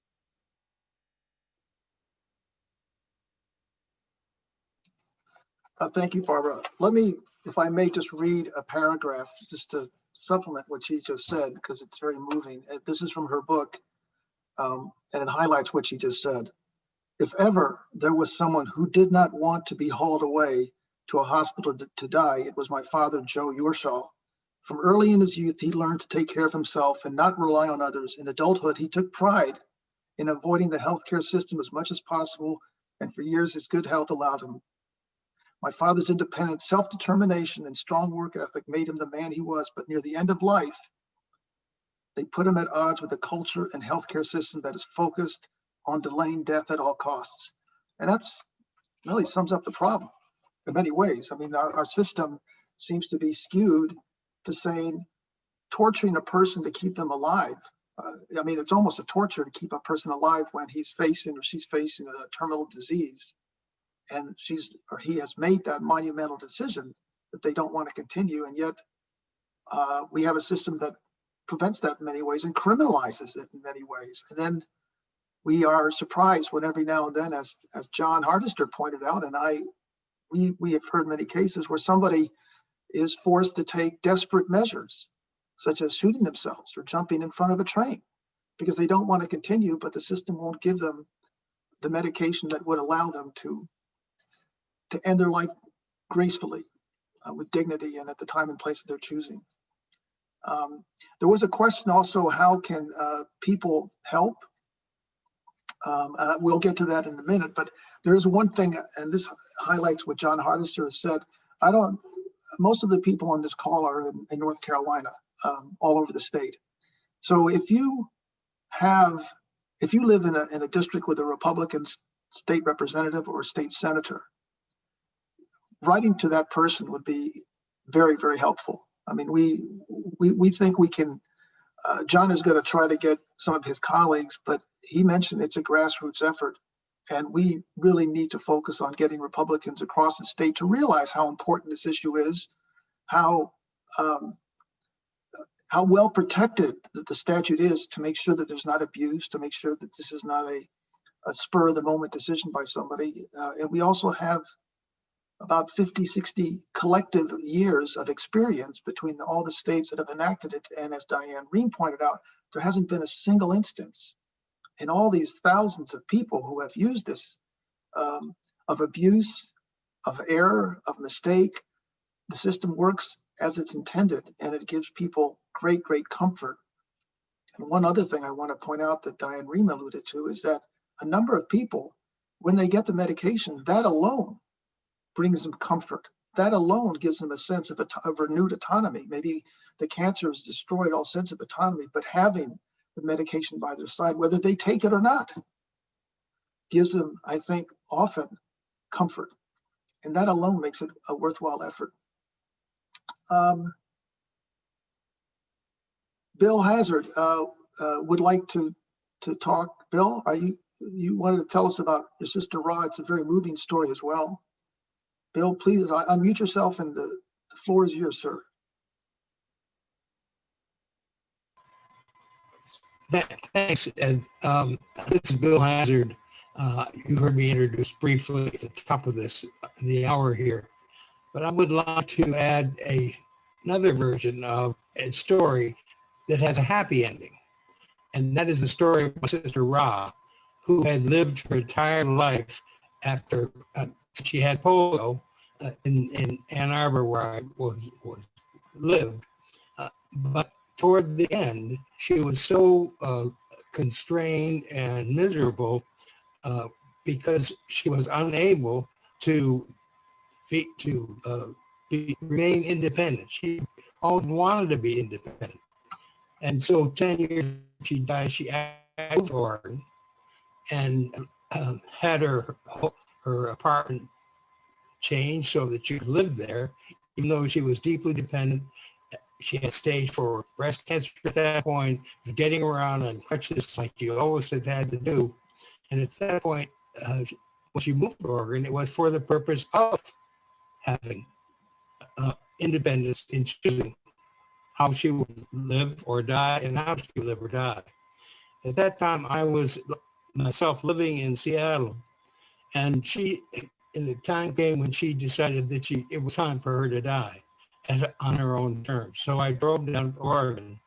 Thank you, Barbara. Let me, if I may, just read a paragraph just to supplement what she just said, because it's very moving. This is from her book, and it highlights what she just said. If ever there was someone who did not want to be hauled away to a hospital to die, it was my father, Joe Yorshaw. From early in his youth, he learned to take care of himself and not rely on others. In adulthood, he took pride in avoiding the healthcare system as much as possible, and for years, his good health allowed him. My father's independence, self-determination, and strong work ethic made him the man he was, but near the end of life, they put him at odds with a culture and healthcare system that is focused on delaying death at all costs. And that's really sums up the problem in many ways. I mean, our system seems to be skewed to saying torturing a person to keep them alive. I mean, it's almost a torture to keep a person alive when he's facing or she's facing a terminal disease. And he has made that monumental decision that they don't want to continue. And yet we have a system that prevents that in many ways and criminalizes it in many ways. And then we are surprised when every now and then, as John Hardister pointed out, and we have heard many cases where somebody is forced to take desperate measures, such as shooting themselves or jumping in front of a train, because they don't want to continue, but the system won't give them the medication that would allow them to end their life gracefully, with dignity and at the time and place of their choosing. There was a question also, how can people help? And we'll get to that in a minute, but there is one thing, and this highlights what John Hardister has said. Most of the people on this call are in North Carolina, all over the state. So if you live in a district with a Republican state representative or state senator, writing to that person would be very, very helpful. I mean, we think we can, John is going to try to get some of his colleagues, but he mentioned it's a grassroots effort. And we really need to focus on getting Republicans across the state to realize how important this issue is, how well protected that the statute is, to make sure that there's not abuse, to make sure that this is not a spur of the moment decision by somebody. And we also have about 50, 60 collective years of experience between all the states that have enacted it. And as Diane Rehm pointed out, there hasn't been a single instance in all these thousands of people who have used this of abuse, of error, of mistake. The system works as it's intended, and it gives people great, great comfort. And one other thing I want to point out that Diane Rehm alluded to is that a number of people, when they get the medication, that alone brings them comfort. That alone gives them a sense of renewed autonomy. Maybe the cancer has destroyed all sense of autonomy, but having the medication by their side, whether they take it or not, gives them, I think, often comfort. And that alone makes it a worthwhile effort. Bill Hazard would like to talk. Bill, you wanted to tell us about your sister Ra? It's a very moving story as well. Bill, please unmute yourself, and the floor is yours, sir. Thanks, Ed. This is Bill Hazard. You heard me introduce briefly at the top of the hour here, but I would like to add another version of a story that has a happy ending, and that is the story of my sister Ra, who had lived her entire life after she had polio in Ann Arbor, where I lived, but toward the end, she was so constrained and miserable because she was unable to remain independent. She always wanted to be independent. And so 10 years she died, she moved to Oregon and had her apartment changed so that she could live there, even though she was deeply dependent. She had stage 4 breast cancer at that point, getting around on crutches like she always had to do. And at that point, when she moved to Oregon, it was for the purpose of having independence in choosing how she would live or die and how she would live or die. At that time, I was myself living in Seattle, and the time came when she decided that it was time for her to die on her own terms. So I drove down to Oregon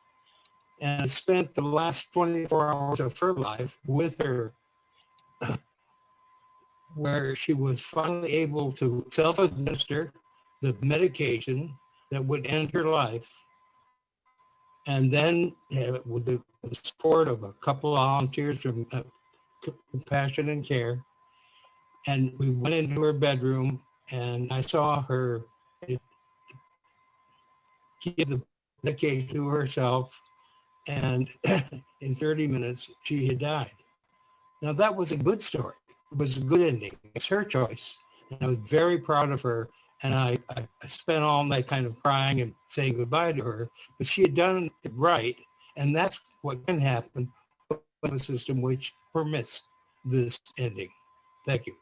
and spent the last 24 hours of her life with her, where she was finally able to self-administer the medication that would end her life. And then with the support of a couple of volunteers from Compassion and Care, and we went into her bedroom and I saw her give the medication to herself, and in 30 minutes she had died. Now that was a good story. It was a good ending. It's her choice. And I was very proud of her. And I spent all night kind of crying and saying goodbye to her, but she had done it right. And that's what can happen with a system which permits this ending. Thank you.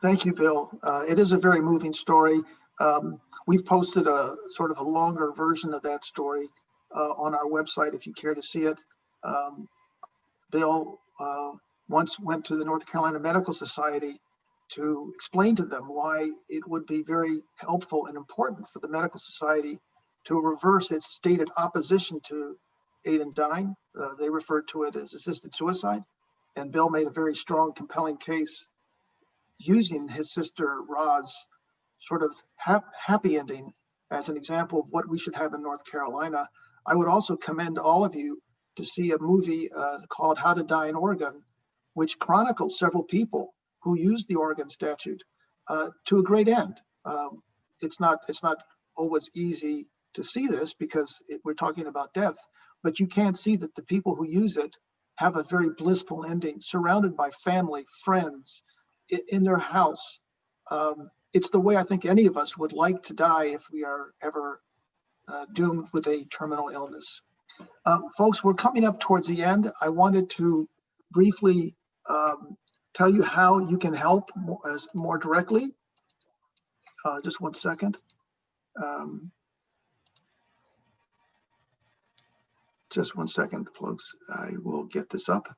Thank you, Bill. It is a very moving story. We've posted a sort of a longer version of that story on our website if you care to see it. Bill once went to the North Carolina Medical Society to explain to them why it would be very helpful and important for the medical society to reverse its stated opposition to aid and dying. They referred to it as assisted suicide. And Bill made a very strong, compelling case using his sister Ra's sort of happy ending as an example of what we should have in North Carolina. I would also commend all of you to see a movie called How to Die in Oregon, which chronicles several people who used the Oregon statute to a great end. It's not always easy to see this because we're talking about death, but you can see that the people who use it have a very blissful ending, surrounded by family, friends, in their house. It's the way I think any of us would like to die if we are ever doomed with a terminal illness. Folks, we're coming up towards the end. I wanted to briefly tell you how you can help more directly. Just one second. Just one second, folks. I will get this up.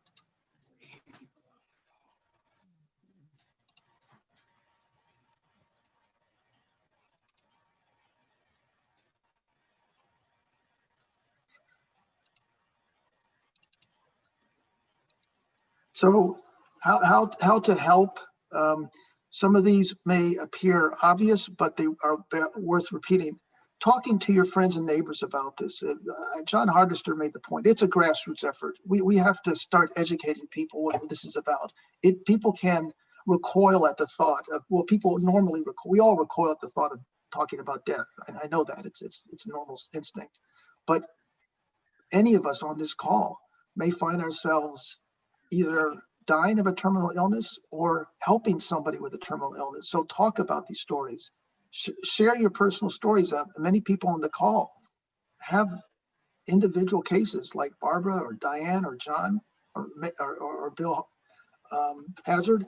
So how to help? Some of these may appear obvious, but they are worth repeating. Talking to your friends and neighbors about this. John Hardister made the point. It's a grassroots effort. We have to start educating people what this is about. People can recoil at the thought of, well, people normally recoil. We all recoil at the thought of talking about death. I know that it's a normal instinct, but any of us on this call may find ourselves either dying of a terminal illness or helping somebody with a terminal illness. So talk about these stories. Share your personal stories. Many people on the call have individual cases like Barbara or Diane or John or Bill Hazard.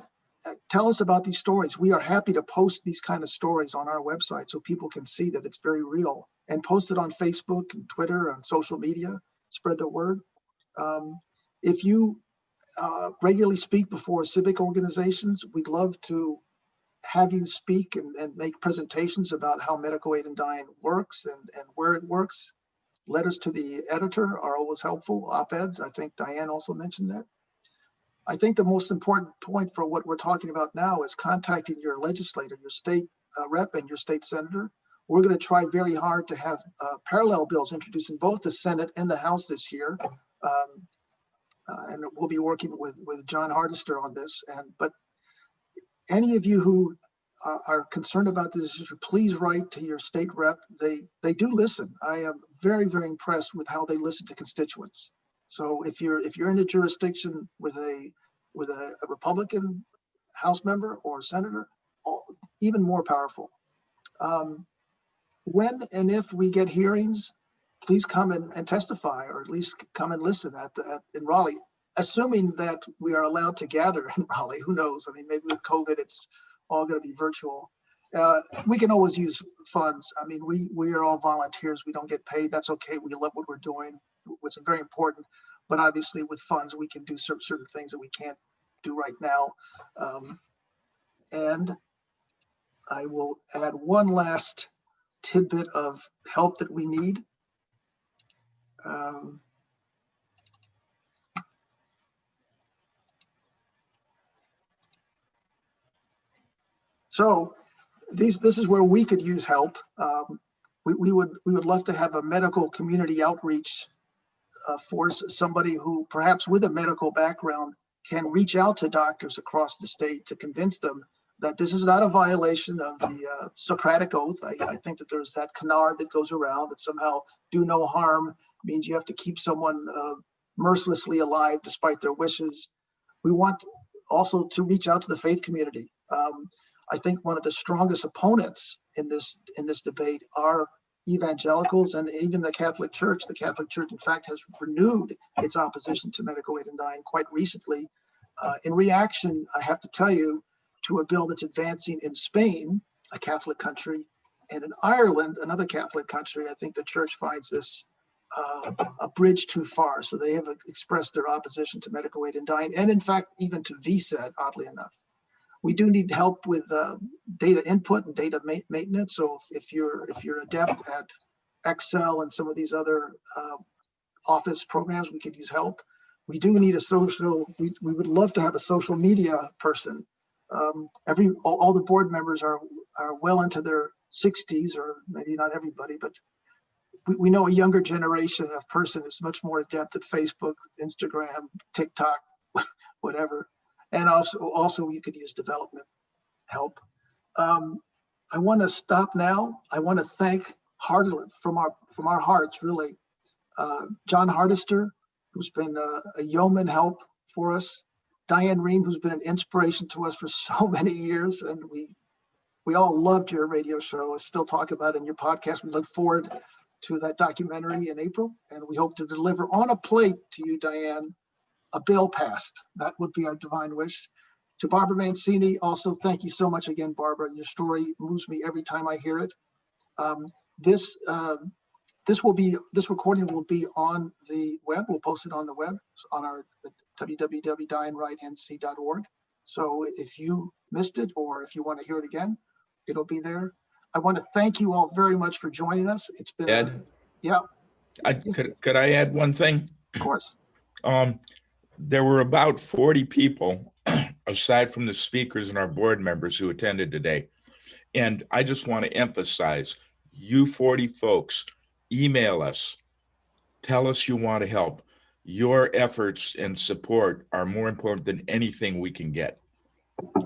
Tell us about these stories. We are happy to post these kind of stories on our website so people can see that it's very real, and post it on Facebook and Twitter and social media. Spread the word. If you regularly speak before civic organizations, we'd love to have you speak and make presentations about how medical aid in dying works and where it works. Letters to the editor are always helpful. Op-eds, I think Diane also mentioned that. I think the most important point for what we're talking about now is contacting your legislator, your state rep and your state senator. We're going to try very hard to have parallel bills introduced in both the Senate and the House this year. And we'll be working with John Hardister on this. But any of you who are concerned about this issue, please write to your state rep. They do listen. I am very, very impressed with how they listen to constituents. So if you're in a jurisdiction with a Republican House member or senator, even more powerful. When and if we get hearings, please come and testify, or at least come and listen in Raleigh, assuming that we are allowed to gather in Raleigh. Who knows? I mean, maybe with COVID, it's all going to be virtual. We can always use funds. I mean, we are all volunteers. We don't get paid. That's okay. We love what we're doing, which is very important. But obviously, with funds, we can do certain things that we can't do right now. And I will add one last tidbit of help that we need. So this is where we could use help. We would love to have a medical community outreach force, somebody who perhaps with a medical background can reach out to doctors across the state to convince them that this is not a violation of the Socratic oath. I think that there's that canard that goes around that somehow do no harm means you have to keep someone mercilessly alive despite their wishes. We want also to reach out to the faith community. I think one of the strongest opponents in this debate are evangelicals and even the Catholic Church. The Catholic Church, in fact, has renewed its opposition to medical aid in dying quite recently. In reaction, I have to tell you, to a bill that's advancing in Spain, a Catholic country, and in Ireland, another Catholic country. I think the church finds this a bridge too far. So they have expressed their opposition to medical aid in dying, and in fact, even to VSAD, oddly enough. We do need help with data input and data maintenance. So if you're adept at Excel and some of these other office programs, we could use help. We do need we would love to have a social media person. All the board members are well into their 60s, or maybe not everybody, but we know a younger generation of person is much more adept at Facebook, Instagram, TikTok, whatever. And also you could use development help. I want to stop now. I want to thank heartily from our hearts, really, John Hardister, who's been a yeoman help for us. Diane Rehm, who's been an inspiration to us for so many years, and we all loved your radio show. I still talk about it in your podcast. We look forward to that documentary in April, and we hope to deliver on a plate to you, Diane, a bill passed. That would be our divine wish. To Barbara Mancini, also thank you so much again, Barbara. Your story moves me every time I hear it. This This recording will be on the web. We'll post it on the web on our www.dianerighthndc.org. So if you missed it or if you want to hear it again, it'll be there. I want to thank you all very much for joining us. It's been, Ed, yeah, could I add one thing? of course. There were about 40 people, aside from the speakers and our board members who attended today. And I just want to emphasize, you 40 folks, email us, tell us you want to help. Your efforts and support are more important than anything we can get.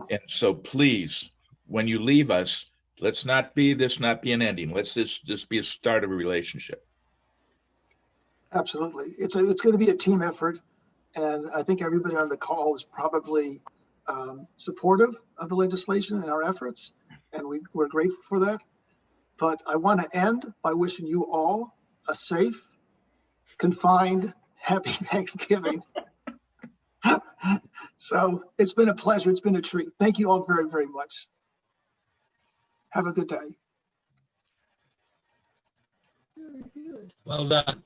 And so please, when you leave us, let's not be an ending. Let's just be a start of a relationship. Absolutely. It's going to be a team effort. And I think everybody on the call is probably supportive of the legislation and our efforts. And we're grateful for that. But I want to end by wishing you all a safe, confined, happy Thanksgiving. So it's been a pleasure. It's been a treat. Thank you all very, very much. Have a good day. Well done.